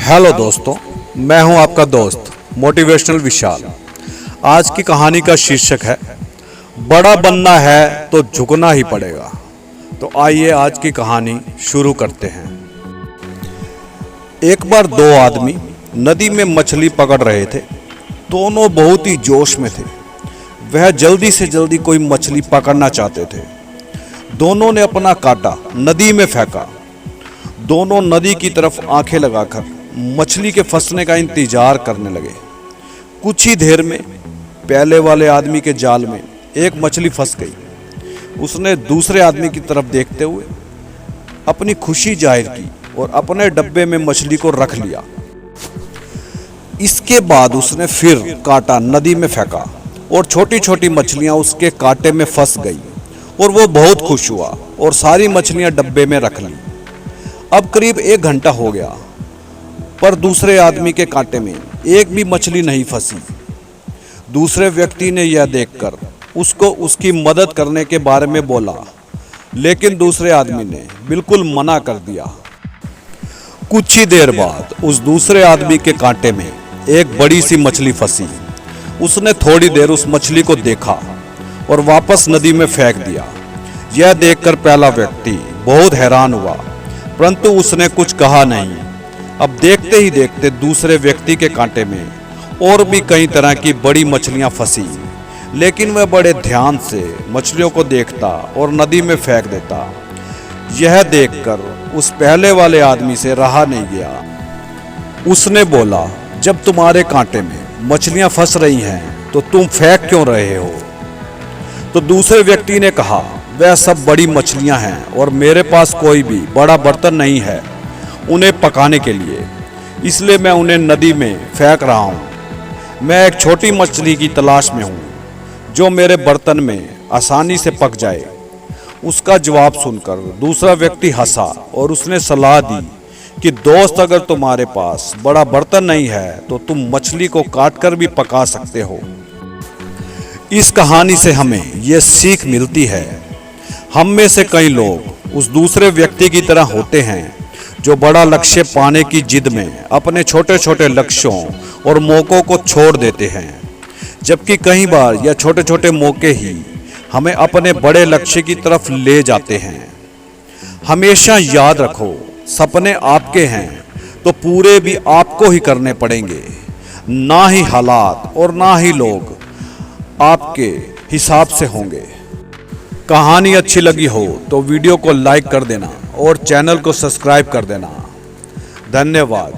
Hello दोस्तों, मैं हूं आपका दोस्त मोटिवेशनल विशाल। आज की कहानी का शीर्षक है बड़ा बनना है तो झुकना ही पड़ेगा। तो आइए आज की कहानी शुरू करते हैं। एक बार दो आदमी नदी में मछली पकड़ रहे थे। दोनों बहुत ही जोश में थे। वह जल्दी से जल्दी कोई मछली पकड़ना चाहते थे। दोनों ने अपना कांटा नदी में फेंका। दोनों नदी की तरफ आंखें लगाकर मछली के फंसने का इंतजार करने लगे। कुछ ही देर में पहले वाले आदमी के जाल में एक मछली फंस गई। उसने दूसरे आदमी की तरफ देखते हुए अपनी खुशी जाहिर की और अपने डब्बे में मछली को रख लिया। इसके बाद उसने फिर कांटा नदी में फेंका और छोटी छोटी मछलियां उसके कांटे में फंस गई और वो बहुत खुश हुआ और सारी मछलियां डब्बे में रख ली। अब करीब 1 घंटा हो गया, पर दूसरे आदमी के कांटे में एक भी मछली नहीं फंसी। दूसरे व्यक्ति ने यह देखकर उसको उसकी मदद करने के बारे में बोला, लेकिन दूसरे आदमी ने बिल्कुल मना कर दिया। कुछ ही देर बाद उस दूसरे आदमी के कांटे में एक बड़ी सी मछली फंसी। उसने थोड़ी देर उस मछली को देखा और वापस नदी में फेंक दिया। यह देखकर पहला व्यक्ति बहुत हैरान हुआ, परंतु उसने कुछ कहा नहीं। अब देखते ही देखते दूसरे व्यक्ति के कांटे में और भी कई तरह की बड़ी मछलियां फंसी, लेकिन वह बड़े ध्यान से मछलियों को देखता और नदी में फेंक देता। यह देखकर उस पहले वाले आदमी से रहा नहीं गया। उसने बोला, जब तुम्हारे कांटे में मछलियां फंस रही हैं तो तुम फेंक क्यों रहे हो? तो दूसरे व्यक्ति ने कहा, वह सब बड़ी मछलियां हैं और मेरे पास कोई भी बड़ा बर्तन नहीं है उन्हें पकाने के लिए, इसलिए मैं उन्हें नदी में फेंक रहा हूँ। मैं एक छोटी मछली की तलाश में हूँ जो मेरे बर्तन में आसानी से पक जाए। उसका जवाब सुनकर दूसरा व्यक्ति हंसा और उसने सलाह दी कि दोस्त, अगर तुम्हारे पास बड़ा बर्तन नहीं है तो तुम मछली को काटकर भी पका सकते हो। इस कहानी से हमें यह सीख मिलती है, हम में से कई लोग उस दूसरे व्यक्ति की तरह होते हैं जो बड़ा लक्ष्य पाने की जिद में अपने छोटे छोटे लक्ष्यों और मौकों को छोड़ देते हैं, जबकि कई बार यह छोटे छोटे मौके ही हमें अपने बड़े लक्ष्य की तरफ ले जाते हैं। हमेशा याद रखो, सपने आपके हैं तो पूरे भी आपको ही करने पड़ेंगे, ना ही हालात और ना ही लोग आपके हिसाब से होंगे। कहानी अच्छी लगी हो तो वीडियो को लाइक कर देना और चैनल को सब्सक्राइब कर देना। धन्यवाद।